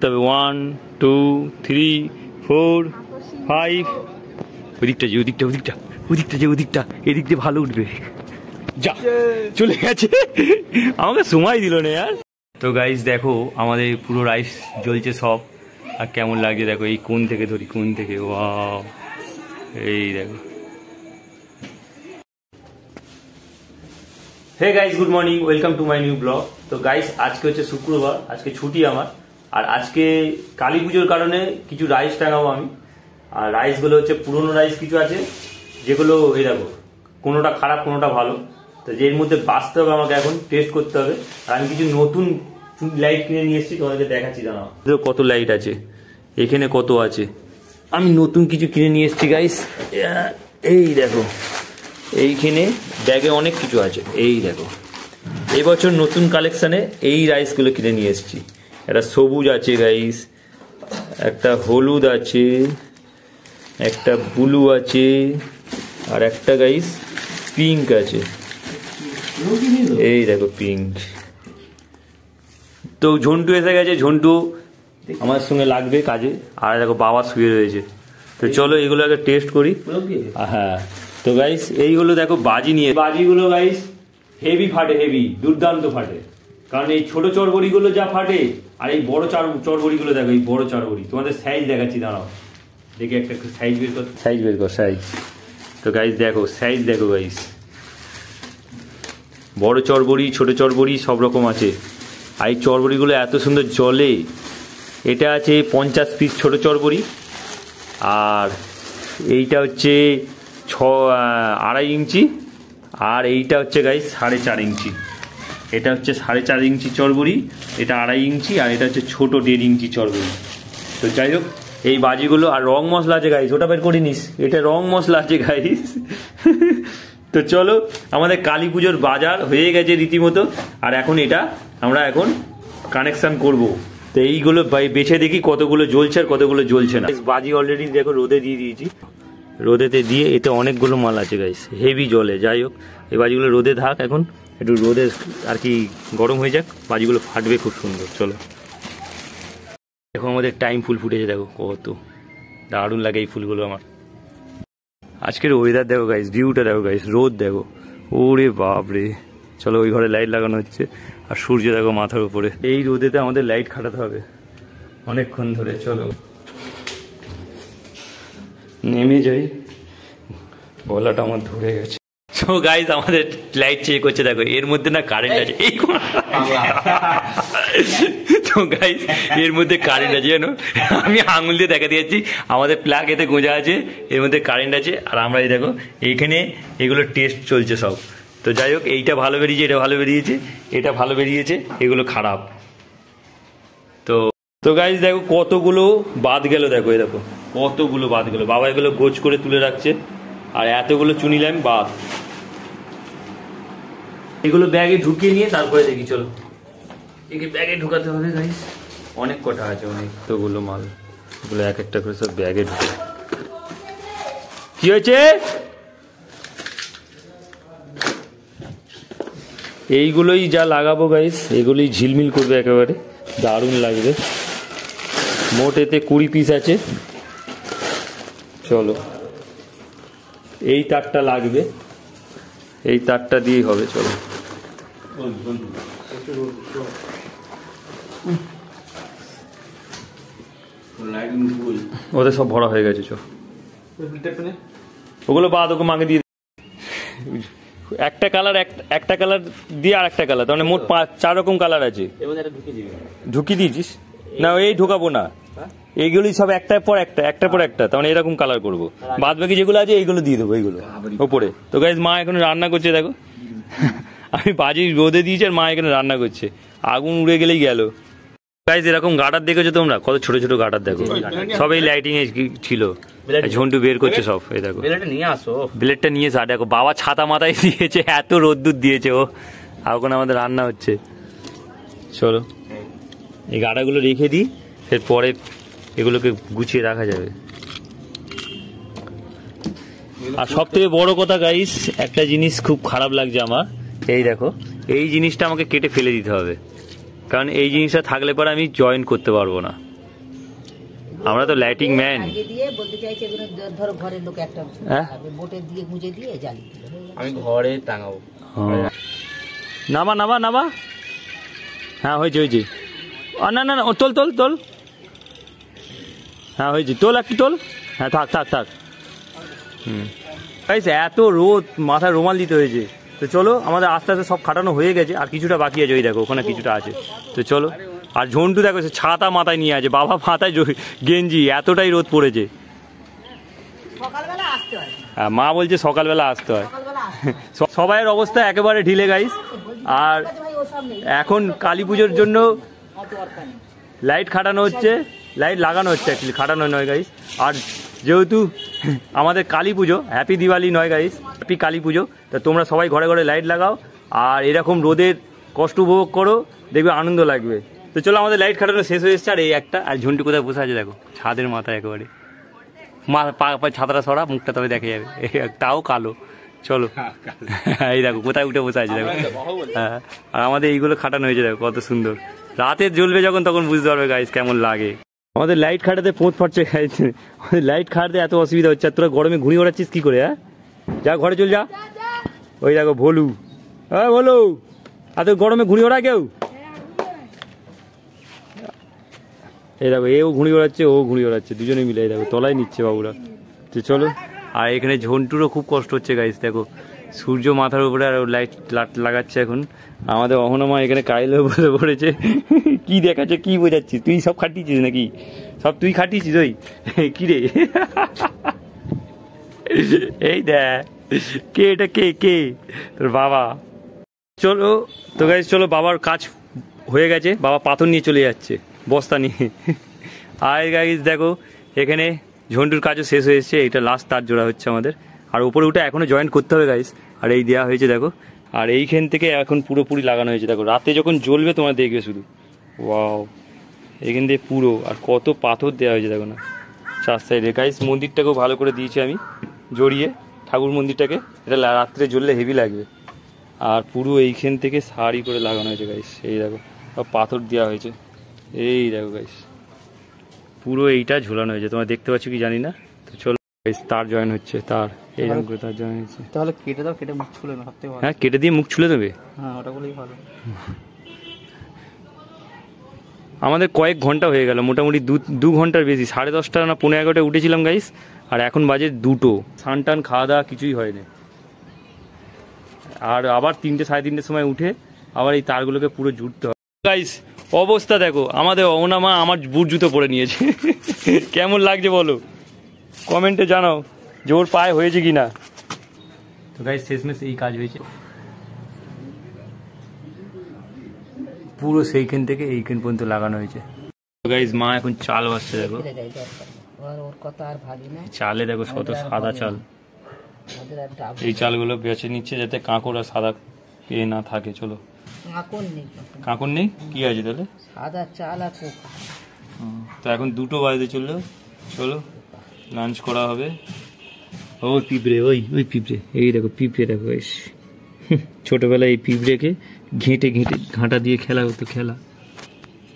তবে 1 2 3 4 5 ওদিকটা যে ওদিকটা ওদিকটা ওদিকটা যে ওদিকটা এদিক দিয়ে ভালো উঠবে। যা চলে গেছে, আমাকে সময় দিল না यार। তো গাইস দেখো আমাদের পুরো রাইস জ্বলছে সব, আর কেমন লাগছে দেখো। এই কোণ থেকে ধরি, কোণ থেকে, ওয়াও এই দেখো। Hey guys, good morning, welcome to my new blog. তো গাইস আজকে হচ্ছে শুক্রবার, আজকে ছুটি আমার, আর আজকে কালী পুজোর কারণে কিছু রাইস টাঙাবো আমি। আর রাইসগুলো হচ্ছে পুরনো রাইস কিছু আছে যেগুলো এই দেখো কোনোটা খারাপ কোনোটা ভালো, তো এর মধ্যে বাঁচতে হবে আমাকে, এখন টেস্ট করতে হবে। আর আমি কিছু নতুন লাইট কিনে নিয়ে এসেছি, তোমাদেরকে দেখাচ্ছি দাঁড়াও। কত লাইট আছে এখানে, কত আছে, আমি নতুন কিছু কিনে নিয়ে এসেছি গাইস। এই দেখো এইখানে ব্যাগে অনেক কিছু আছে, এই দেখো এই বছর নতুন কালেকশানে এই রাইসগুলো কিনে নিয়ে এসেছি। একটা সবুজ আছে গাইস, একটা হলুদ আছে, একটা ব্লু আছে, আর একটা গাইস পিঙ্ক আছে, এই দেখো পিঙ্ক। তো ঝন্টু এসে গেছে, ঝন্টু আমার সঙ্গে লাগবে কাজে, আর দেখো বাবা শুয়ে রয়েছে। তো চলো এগুলো আগে টেস্ট করি। হ্যাঁ তো গাইস এইগুলো দেখো বাজি নিয়ে, বাজিগুলো গাইস হেভি ফাটে, হেভি দুর্দান্ত ফাটে। কারণ এই ছোট চড়বড়িগুলো যা ফাটে, আর এই বড় চড়বড়িগুলো দেখো, এই বড় চড়বড়ি তোমাদের সাইজ দেখাচ্ছি দাঁড়াও, দেখে একটা সাইজ বের কর, সাইজ বের কর, সাইজ। তো গাইস দেখো সাইজ দেখো গাইস, বড় চড়বড়ি ছোট চড়বড়ি সব রকম আছে। আর এই চড়বড়িগুলো এত সুন্দর জ্বলে। এটা আছে 50 পিস ছোট চড়বড়ি, আর এইটা হচ্ছে 2.5 ইঞ্চি, আর এইটা হচ্ছে গাইস 4.5 ইঞ্চি। এটা হচ্ছে 4.5 ইঞ্চি চড়বড়ি, এটা 2.5 ইঞ্চি, আর এটা হচ্ছে ছোট 1.5 ইঞ্চি চড়বড়ি। তো যাই হোক এই বাজিগুলো, আর রং মশলা আছে গাইস, ওটা বের করে নিস, এটা রং মশলা আছে গাইস। তো চলো আমাদের কালী পুজোর বাজার হয়ে গেছে রীতিমতো, আর এখন এটা আমরা এখন কানেকশন করব। তো এইগুলো বেছে দেখি কতগুলো জ্বলছে আর কতগুলো জ্বলছে না। বাজি অলরেডি দেখো রোদে দিয়ে দিয়েছি, রোদেতে দিয়ে এতে অনেকগুলো মাল আছে গাইস, হেভি জ্বলে। যাই হোক এই বাজিগুলো রোদে থাক, এখন একটু রোদে আর কি গরম হয়ে যাক, বাজিগুলো ফাটবে খুব সুন্দর। চলো দেখো আমাদের টাইম ফুল ফুটেছে, দেখো কত দারুণ লাগে এই ফুলগুলো আমার। আজকের ওয়েদার দেখো গাইস, ভিউটা দেখো গাইস, রোদ দেখো, ওরে বাপরে। চলো ওই ঘরে লাইট লাগানো হচ্ছে, আর সূর্য দেখো মাথার উপরে। এই রোদেতে আমাদের লাইট খাটাতে হবে অনেকক্ষণ ধরে। চলো নেমে যাই, গলাটা আমার ধরে গেছে। সো গাইস আমাদের লাইট চেক করছে, দেখো এর মধ্যে না কারেন্ট আছে। এই তো গাইস এর মধ্যে কারেন্ট আছে জানো, আমি আঙুল দিয়ে দেখা দিয়েছি, আমাদের প্লাগ এতে গোঁজা আছে, এর মধ্যে কারেন্ট আছে। আর আমরা এই দেখো এইখানে এগুলো টেস্ট চলছে সব। তো যাই হোক এইটা ভালো বেরিয়েছে, এটা ভালো বেরিয়েছে, এটা ভালো বেরিয়েছে, এগুলো খারাপ। তো গাইস দেখো কতগুলো বাদ গেল, দেখো এই দেখো কতগুলো বাদ গেল, বাবা এগুলো গোছ করে তুলে রাখছে, আর এতগুলো চুনিলাম বাদ। এগুলো ব্যাগে ঢুকিয়ে নিয়ে তারপরে দেখি। চলো একে ব্যাগে ঢুকাতে হবে গাইস, অনেক কটা আছে, অনেক তোগুলো মাল, এগুলো এক একটা করে সব ব্যাগে ঢুকে। কি হয়েছে? এইগুলোই যা লাগাবো গাইস, এগুলোই ঝিলমিল করবে একেবারে, দারুণ লাগবে। মোট এতে 20 পিস আছে। চলো এই তারটা লাগবে, এই তারটা দিয়েই হবে। চলো ওদের সব ভরা হয়ে গেছে, চো ওগুলো বাদ, ওকে মাকে দিয়ে একটা কালার, একটা কালার দিয়ে আর একটা কালার, তার মানে মোট 4 রকম কালার আছে। ঢুকিয়ে দিয়েছিস না? এই ঢোকাবো না, এইগুলি সব একটার পর একটা, একটার পর একটা, তার মানে এরকম কালার করবো। বাদ বাকি যেগুলো আছে এইগুলো দিয়ে দেবো, এইগুলো ওপরে। তো গাইস মা এখন রান্না করছে, দেখো আমি বাজি রোদে দিয়েছি, আর মা এখানে রান্না করছে, আগুন উড়ে গেলেই গেল। গাইস এরকম গাটার দেখেছো তোমরা, কত ছোট ছোট গাটার দেখো, সব এই লাইটিং এ ছিল। ঝন্টু বের করছে সব, এই দেখো ব্লেডটা নিয়ে আসো। দেখো বাবা ছাতা মাথায় দিয়েছে, এত রোদ্দুর দিয়েছে ও, আর ওখানে আমাদের রান্না হচ্ছে। চলো এই গাটাগুলো রেখে দিই, এরপরে এগুলোকে গুছিয়ে রাখা যাবে। আর সব থেকে বড় কথা গাইস, একটা জিনিস খুব খারাপ লাগছে আমার, এই দেখো এই জিনিসটা আমাকে কেটে ফেলে দিতে হবে, কারণ এই জিনিসটা থাকলে পরে আমি জয়েন করতে পারবো না। আমরা তো লাইটিং ম্যান। দিয়ে বলতে চাইছে এগুলো ধরো ঘরের লোক একটা বোটে দিয়ে গুঁজে দিয়ে জ্বালি আমি ঘরে টাঙাবো। নামা নামা নামা। হ্যাঁ হয়েছে হয়েছে। না না না তোল তোল তোল। হ্যাঁ হয়েছে, তোল একটু তোল। হ্যাঁ থাক থাক থাক। এত রোদ, মাথায় রুমাল দিতে হয়েছে। তো চলো, আমাদের আস্তে আস্তে সব খাটানো হয়ে গেছে, আর কিছুটা বাকি আছে। ওই দেখো ওখানে কিছুটা আছে। তো চলো। আর ঝন্টু দেখো সে ছাতা মাথায় নিয়ে আছে, বাবা মাথায় গেঞ্জি, এতটাই রোদ পড়েছে। হ্যাঁ, মা বলছে সকালবেলা আসতে হয়। সবাইয়ের অবস্থা একেবারে ঢিলে গাইস। আর এখন কালী পুজোর জন্য লাইট খাটানো হচ্ছে, লাইট লাগানো হচ্ছে, অ্যাকচুয়ালি খাটানো নয় গাইস। আর যেহেতু আমাদের কালী পুজো, হ্যাপি দিওয়ালি নয় গাইস, হ্যাপি কালী পুজো। তা তোমরা সবাই ঘরে ঘরে লাইট লাগাও, আর এরকম রোদের কষ্ট উপভোগ করো, দেখবে আনন্দ লাগবে। তো চলো, আমাদের লাইট খাটানো শেষ হয়ে এসছে। আর এই একটা, আর ঝন্টু কোথায় বসে আছে দেখো, ছাদের মাথায় একেবারে। ছাতাটা সরা, মুখটা তবে দেখা যাবে, তাও কালো। চলো, এই দেখো কোথায় উঠে বসে আছে দেখো। হ্যাঁ, আর আমাদের এইগুলো খাটানো হয়েছে দেখো কত সুন্দর। রাতে জ্বলবে যখন, তখন বুঝতে পারবে গাইস কেমন লাগে। আমাদের লাইট খাটাতে পোঁত ফাটছে গাইস, আমাদের লাইট খাটাতে এত অসুবিধা হচ্ছে। আর তোরা গরমে ঘুড়ি ওড়াচ্ছিস কি করে? হ্যাঁ, যা ঘরে চল যা। ওই দেখো ভোলু, হ্যাঁ ভোলু, এত গরমে ঘুড়ি ওড়া কেউ? এই দেখো এও ঘুড়ি ওড়াচ্ছে, ও ঘুড়ি ওড়াচ্ছে, দুজনে মিলে। এই দেখো তলায় নিচ্ছে বাবুরা। তো চলো। আর এখানে ঝন্টুরও খুব কষ্ট হচ্ছে গাইস, দেখো সূর্য মাথার উপরে, আর লাইট লাগাচ্ছে এখন। আমাদের অহনমা এখানে কাইলে বসে পড়েছে। কি দেখাচ্ছে, কি বোঝাচ্ছিস তুই? সব খাটিয়েছিস নাকি? সব তুই খাটিয়েছিস? ওই কি রে, এই দেখ কে এটা, কে কে তোর বাবা? চলো তো গাইস, চলো, বাবার কাজ হয়ে গেছে, বাবা পাথর নিয়ে চলে যাচ্ছে বস্তা নিয়ে। আর গাইস দেখো এখানে ঝন্টুর কাজও শেষ হয়ে এসছে, এটা লাস্ট তার জোড়া হচ্ছে আমাদের। আর উপরে উঠে এখনো জয়েন করতে হবে গাইস। আর এই দেওয়া হয়েছে দেখো, আর এইখান থেকে এখন পুরোপুরি লাগানো হয়েছে দেখো। রাতে যখন জ্বলবে তোমরা দেখবে শুধু, ওয়াও, এখান দিয়ে পুরো। আর কত পাথর দেওয়া হয়েছে দেখো না চার সাইডে গাইস। মন্দিরটাকেও ভালো করে দিয়েছি আমি জড়িয়ে, ঠাকুর মন্দিরটাকে। এটা রাত্রে জ্বললে হেভি লাগবে। আর পুরো এইখান থেকে সারি করে লাগানো হয়েছে গাইস। এই দেখো সব পাথর দেওয়া হয়েছে, এই দেখো গাইস পুরো এইটা ঝোলানো হয়েছে। তোমরা দেখতে পাচ্ছ কি জানি না। তো চলো গাইস, তার জয়েন হচ্ছে, তার এইরকম করে তার জয়েন হচ্ছে। তাহলে কেটে দাও, কেটে মুখ ছুলে না সবথেকে ভালো। হ্যাঁ, কেটে দিয়ে মুখ ছুলে দেবে। হ্যাঁ, ওটা বলেই ভালো। আমাদের কয়েক ঘন্টা হয়ে গেল, মোটামুটি দু ঘন্টার বেশি। 10:30 না 11:30 উঠেছিলাম গাইস, আর এখন বাজে 2টো। স্নান টান খাওয়া দাওয়া কিছুই হয়নি। আর আবার 3টে 3:30 সময় উঠে আবার এই তারগুলোকে পুরো জুড়তে হবে গাইস। অবস্থা দেখো, আমাদের অহনামা আমার বুট জুতো পরে নিয়েছে। কেমন লাগছে বলো, কমেন্টে জানাও যে ওর পায়ে হয়েছে কি না। তো গাইস শেষমেশ এই কাজ হয়েছে পুরো, সেইখান থেকে এইখান পর্যন্ত লাগানো হয়েছে। তো গাইস মা এখন চাল বাছছে দেখো, চালে দেখো শত সাদা চাল। এই চালগুলো বেছে নিচ্ছে যাতে কাঁকড় আর সাদা এ না থাকে। চলো, কাঁকড় নেই, কি আছে তাহলে? সাদা চাল আর পোকা। তো এখন 2টো বাজতে চললো। চলো লাঞ্চ করা হবে। ওই পিঁপড়ে, ওই ওই পিঁপড়ে, এই দেখো পিঁপড়ে দেখো। ছোটবেলায় এই পিঁপড়েকে ঘেঁটে ঘেঁটে ঘাঁটা দিয়ে খেলা হতো, খেলা।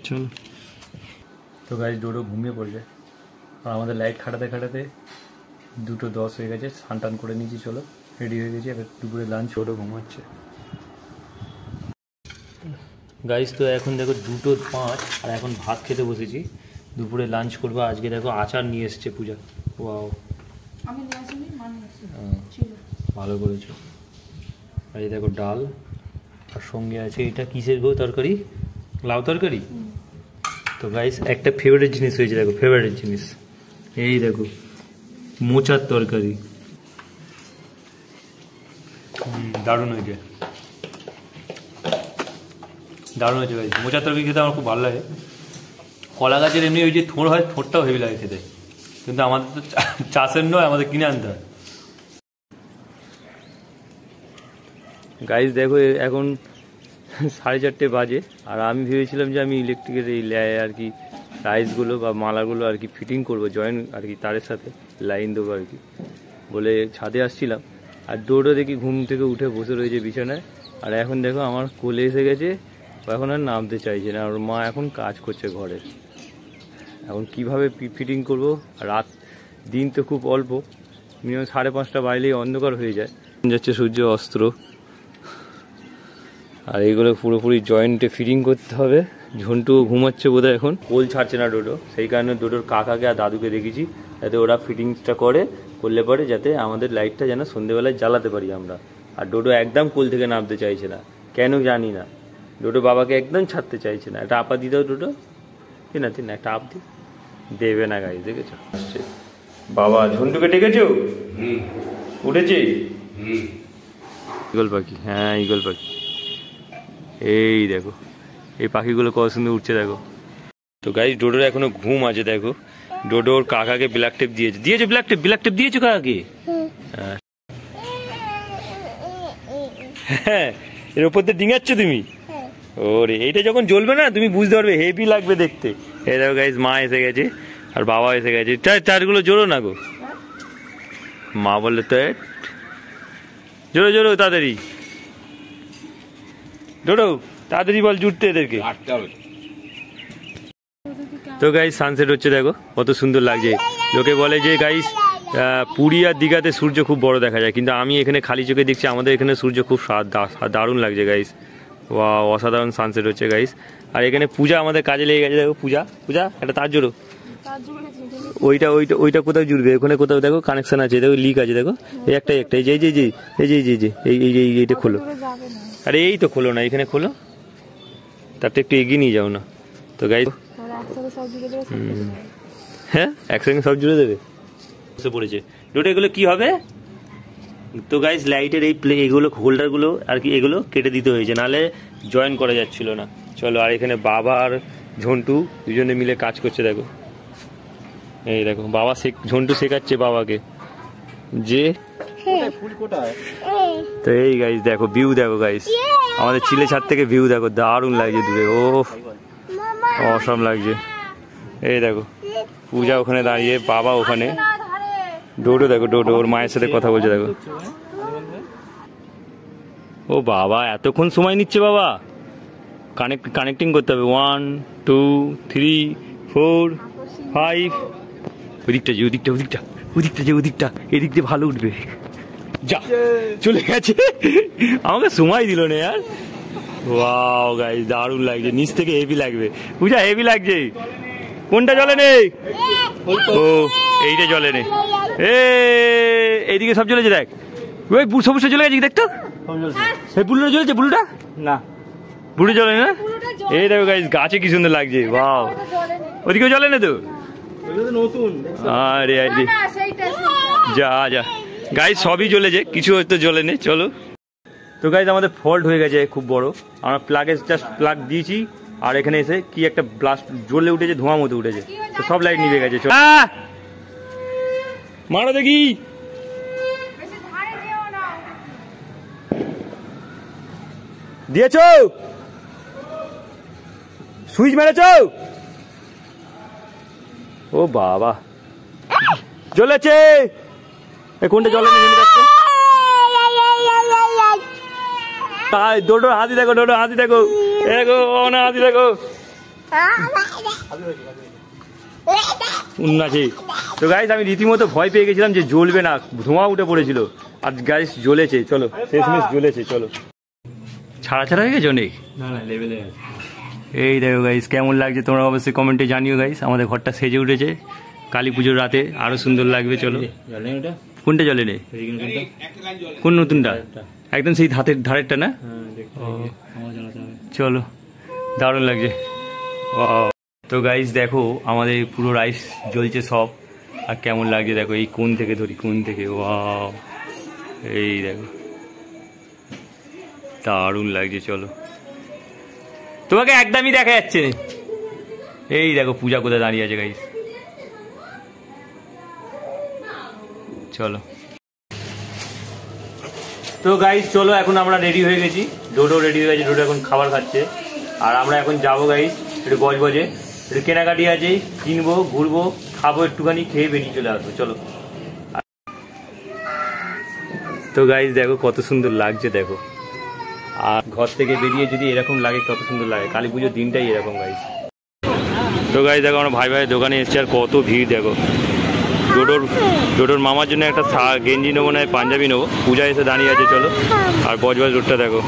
চলো। তো গাইস ডোডো ঘুমিয়ে পড়বে, আর আমাদের লাইট খাটাতে খাটাতে 2:10 হয়ে গেছে। স্নান টান করে নিয়েছি, চলো রেডি হয়ে গেছি। এবার দুপুরে লাঞ্চ, ডোডো ঘুমাচ্ছে গাইস। তো এখন দেখো 2:05, আর এখন ভাত খেতে বসেছি, দুপুরে লাঞ্চ করবো। আজকে দেখো আচার নিয়ে এসছে পূজা, ওয়াও, ভালো করেছো। আর এই দেখো ডাল, আর সঙ্গে আছে এটা কিসের গো তরকারি? লাউ তরকারি। তো গাইস একটা ফেভারিট জিনিস হয়েছে দেখো, ফেভারিট জিনিস, এই দেখো মোচার তরকারি, দারুণ হয়েছে, দারুণ হয়েছে গাইস। মোচার তরকারি খেতে আমার খুব ভালো লাগে। কলা গাছের এমনি ওই যে থোড় হয়, থোড়টাও হেভি লাগে খেতে, কিন্তু আমাদের তো চাষের নয়, আমাদের কিনে আনতে হয়। গাইস দেখো এখন 4:30 বাজে, আর আমি ভেবেছিলাম যে আমি ইলেকট্রিকের এই আর কি রাইসগুলো বা মালাগুলো আর কি ফিটিং করবো, জয়েন আর কি তারের সাথে লাইন দেবো আর কি বলে ছাদে আসছিলাম। আর ডোডো দেখি ঘুম থেকে উঠে বসে রয়েছে বিছানায়, আর এখন দেখো আমার কোলে এসে গেছে, এখন আর নামতে চাইছে না। আর মা এখন কাজ করছে ঘরে, এখন কিভাবে ফিটিং করব, রাত দিন তো খুব অল্প, মিনিমাম 5:30 বাজলেই অন্ধকার হয়ে যায়, যাচ্ছে সূর্য অস্ত্র। আর এইগুলো পুরোপুরি জয়েন্টে ফিটিং করতে হবে। ঝন্টু ঘুমাচ্ছে বোধহয় এখন, কোল ছাড়ছে না ডোডো, সেই কারণে ডোডোর কাকাকে আর দাদুকে দেখেছি যাতে ওরা ফিটিংসটা করলে পরে যাতে আমাদের লাইটটা যেন সন্ধ্যেবেলায় জ্বালাতে পারি আমরা। আর ডোডো একদম কোল থেকে নামতে চাইছে না, কেন জানি না। ডোডো বাবাকে একদম ছাড়তে চাইছে না। একটা আপা দিতেও ডোডো, তিন না একটা আপ দি দেবে না গাইস, দেখেছো আসছে। বাবা ঝন্টুকে ডেকেছো? উঠেছে ঈগল পাখি, হ্যাঁ ঈগল পাখি। এই দেখো এই পাখিগুলো কত সুন্দর উঠছে দেখো। তো গাইস ডোডোর এখনো ঘুম আছে দেখো। ডোডোর কাকাকে ব্ল্যাক টেপ দিয়েছে ব্ল্যাক টেপ দিয়েছো কাকাকে? হ্যাঁ এর উপর দিয়ে ডিঙাচ্ছ তুমি? ওরে এইটা যখন জ্বলবে না তুমি বুঝতে পারবে, হেভি লাগবে দেখতে। এই দেখো গাইস মা এসে গেছে আর বাবা এসে গেছে। চারগুলো জোরো না গো, মা বললে তো জোরো তাড়াতাড়ি ডোডো, তাড়াতাড়ি বল জুটতে এদেরকে। তো গাইস সানসেট হচ্ছে দেখো কত সুন্দর লাগছে। লোকে বলে যে গাইস পুরী আর দীঘাতে সূর্য খুব বড় দেখা যায়, কিন্তু আমি এখানে খালি চোখে দেখছি আমাদের এখানে সূর্য খুব দারুণ লাগছে গাইস। ওয়াও অসাধারণ সানসেট হচ্ছে গাইস। আর এখানে পূজা আমাদের কাজে লেগে গেছে দেখো। পূজা একটা তার জোড়ো, ওইটা কোথাও জুড়বে, ওখানে কোথাও দেখো কানেকশন আছে, দেখো লিক আছে দেখো। এই একটা এইটা খোলো। আরে এই তো খোলো না, এখানে খোলো, তারটা একটু এগিয়ে নিয়ে যাও না। তো গাইস হ্যাঁ একসঙ্গে সব জুড়ে দেবে, বসে পড়েছে ডোডো। এগুলো কি হবে? তো গাইস লাইটের এগুলো হোল্ডারগুলো আর কি এগুলো কেটে দিতে হয়েছে, নাহলে জয়েন করা যাচ্ছিল না। চলো, আর এখানে বাবা আর ঝন্টু দুজনে মিলে কাজ করছে দেখো। এই দেখো বাবা ঝন্টু শেখাচ্ছে বাবাকে যে। তো এই গাইস দেখো ভিউ দেখো গাইস, আমাদের চিলে ছাদ থেকে ভিউ দেখো, দারুণ লাগছে দূরে। ও অসম লাগছে। এই দেখো পূজা ওখানে দাঁড়িয়ে, বাবা ওখানে, ডোডো দেখো, ডোডো ওর মায়ের সাথে কথা বলছে দেখো। ও বাবা এতক্ষণ সময় নিচ্ছে বাবা, কানেক্টিং করতে হবে। 1 2 3 4 5। ওদিকটা এদিক দিয়ে ভালো উঠবে। যা চলে গেছে, আমাকে সময় দিল না यार। ওয়াও গাইস দারুণ লাগছে, নিচ থেকে হেভি লাগবে। পূজা হেভি লাগছে। কোনটা জ্বলে নেই? ও এইটা জ্বলে নেই। এইদিকে সব জ্বলেছে দেখ। ওই সবুজটা জ্বলে গেছে দেখ তো। বুলুটা জ্বলেছে? বুলুটা না, বুলু জ্বলে না। এই দেখো গাইস গাছে কি সুন্দর লাগছে। ওয়াও ওদিকেও জ্বলে না তো? আরে যা গাইস সবই জ্বলেছে, কিছু হয়তো জ্বলে নেই। চলো তো গাইস আমাদের ফল্ট হয়ে গেছে খুব বড়। আমরা প্লাগ দিয়েছি, আর এখানে এসে কি একটা ব্লাস্ট জ্বলে উঠেছে, ধোঁয়া মতো উঠেছে, তো সব লাইট নিভে গেছে। মারো দেখি। দিয়েছো? সুইচ মেরেছো? ও বাবা জ্বলেছে। কোনটা জ্বলে না? তাই ডোডো হাতি দেখো, হাতি দেখো না, হাতি দেখো উন্নাছে। তো গাইস আমি রীতিমতো ভয় পেয়ে গেছিলাম যে জ্বলবে না, ধোঁয়া উঠে পড়েছিল, আর গাইস জ্বলেছে। চলো শেষমেশ জ্বলেছে। চলো ছাড়া হয়ে গেছে অনেক, না লেভেলে আছে। এই দেখো গাইস কেমন লাগছে তোমরা অবশ্যই কমেন্টে জানিও গাইস। আমাদের ঘরটা সেজে উঠেছে কালী পুজোর রাতে, আরো সুন্দর লাগবে। চলো কোনটা জ্বলে নেই? কোন নতুনটা? একদম সেই ধারেরটা না? চলো দারুণ লাগছে। তো গাইস দেখো আমাদের পুরো রাইস জ্বলছে সব, আর কেমন লাগছে দেখো। এই কোন থেকে ধরি, কোন থেকে, ওয়াও এই দেখো দারুণ লাগছে। চলো তোমাকে একদমই দেখা যাচ্ছে না। এই দেখো পূজা কোথায় দাঁড়িয়ে আছে গাইস। চলো তো গাইস চলো এখন আমরা রেডি হয়ে গেছি, ডোডো রেডি হয়ে গেছে, ডোডো এখন খাবার খাচ্ছে, আর আমরা এখন যাবো গাইস একটু বজবজে, একটু কেনাকাটি আছে, কিনবো, ঘুরবো, খাবো, একটুখানি খেয়ে বেরিয়ে চলে আসবো। চলো। তো গাইস দেখো কত সুন্দর লাগছে দেখো, আর ঘর থেকে বেরিয়ে যদি এরকম লাগে কত সুন্দর লাগে। কালী পুজোর দিনটাই এরকম গাইস। তো গাইস দেখো আমরা ভাই দোকানে এসেছি, আর কত ভিড় দেখো। ডোডোর মামার জন্য একটা গেঞ্জি নেবো, না পাঞ্জাবি নেবো, পূজা এসে দাঁড়িয়ে আছে। চলো। আর বজবজ রোডটা দেখো,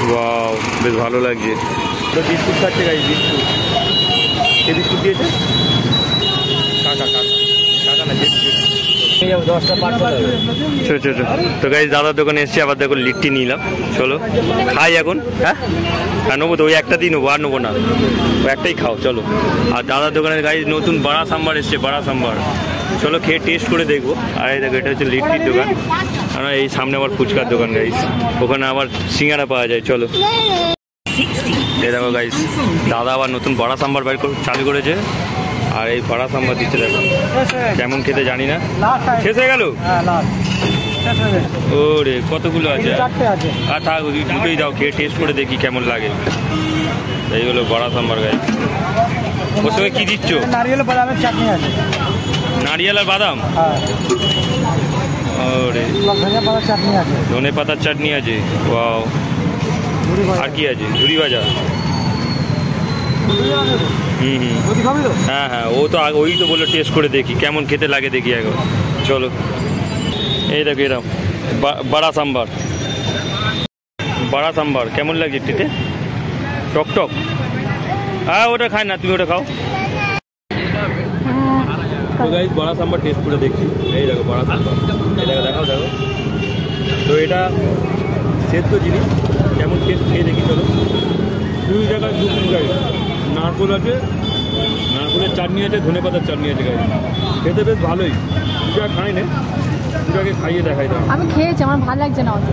ওয়াও বেশ ভালো লাগছে। তো বিস্কুট খাচ্ছে গাইস, বিস্কুট। কে বিস্কুট দিয়েছে? কাকা না, তো গাইস দাদার দোকানে এসছি, আবার দেখো লিট্টি নিলাম। চলো খাই এখন। হ্যাঁ নেবো তো, ওই একটা দিন নেবো, আর নেবো না, ওই একটাই খাও। চলো। আর দাদার দোকানের গাইস নতুন বড়া সাম্বার এসছে, বড়া সাম্বার। চলো খেয়ে টেস্ট করে দেখবো। আর এই দেখো, এটা হচ্ছে লিট্টির দোকান। আর এই সামনে আবার ফুচকার দোকান গাইস, ওখানে আবার সিঙ্গারা পাওয়া যায়। চলো। এই দেখো গাইস, দাদা আবার নতুন বড়া সাম্বার চালু করেছে, আর এই বড়া সাম্বার দিচ্ছে। দেখো কেমন খেতে জানি না। শেষ হয়ে গেল? ওরে কতগুলো আছে? আর থাক, দুটোই দাও, খেয়ে টেস্ট করে দেখি কেমন লাগে। এইগুলো বড়া সাম্বার গাইস। ওর সঙ্গে কি দিচ্ছ? নারিয়েল বাদামের চাটনি আছে। নারিয়েল আর বাদাম? ওরে চাটনি আছে, ধনে পাতার চাটনি আছে। ওয়াও। আর কি আছে? ঝুড়ি ভাজা। হ্যাঁ, ও তো ওই তো বললো টেস্ট করে দেখি কেমন খেতে লাগে, দেখি এখন। চলো। এই দেখো এরকম বড়া সাম্বার কেমন লাগছে খেতে? টক। হ্যাঁ ওটা খাই না, তুমি ওটা খাও। বড়া সাম্বার টেস্ট করে দেখছি। এই দেখো বড়া সাম্বার, এই দেখো। তো এটা সেদ্ধ জিনিস, কেমন টেস্ট খেয়ে দেখি। চলো। 2 জায়গায় 2 গাড়ি নারকোল আছে, নারকোলের চাটনি আছে, ধনে পাতার চাটনি আছে গাড়ি। খেতে বেশ ভালোই। পূজা খাই না, পূজাকে খাইয়ে দেখাই দাও। আমি খেয়েছি, আমার ভালো লাগছে না অত।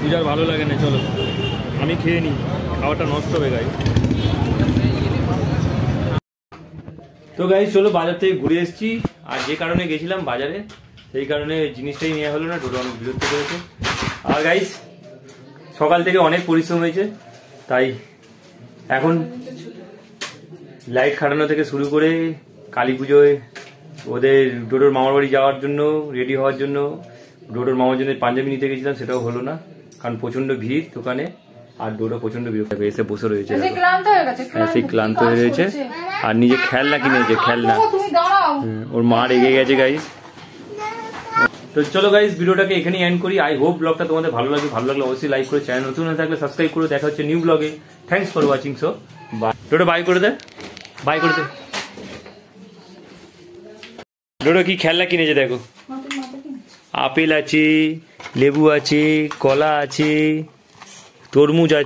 পূজার ভালো লাগে না। চলো আমি খেয়ে নিই, খাওয়াটা নষ্ট হবে গাই। তো গাইস চলো, বাজার থেকে ঘুরে এসেছি। আর যে কারণে গেছিলাম বাজারে, সেই কারণে জিনিসটাই নেওয়া হলো না। টোটো অনেক বিরক্ত করেছে। আর গাইস সকাল থেকে অনেক পরিশ্রম হয়েছে, তাই এখন লাইট খাটানো থেকে শুরু করে কালী পুজোয় ওদের ডোডোর মামার বাড়ি যাওয়ার জন্য রেডি হওয়ার জন্য, ডোডোর মামার জন্য পাঞ্জাবি নিতে গেছিলাম, সেটাও হলো না, কারণ প্রচন্ড ভিড় দোকানে। আর ডোডো প্রচন্ড বিরক্ত এসে বসে রয়েছে, সেই ক্লান্ত হয়ে রয়েছে। আর নিজে খেলনা কিনেছে, খেলনা। ওর মা রেগে গেছে গাইস। তো চলো গাইস, ভিডিওটাকে এখানেই এন্ড করি। আই হোপ ব্লগটা তোমাদের ভালো লাগলে অবশ্যই লাইক করে, চ্যানেল নতুন হয়ে থাকলে সাবস্ক্রাইব করে। দেখা হচ্ছে নিউ ব্লগে। Thanks for watching. So bye. ডোডো বাই করে দে, বাই করে দে। ডোডো কি খেলনা কিনেছে দেখো, আপেল আছে, লেবু আছে, কলা আছে, তরমুজ আছে।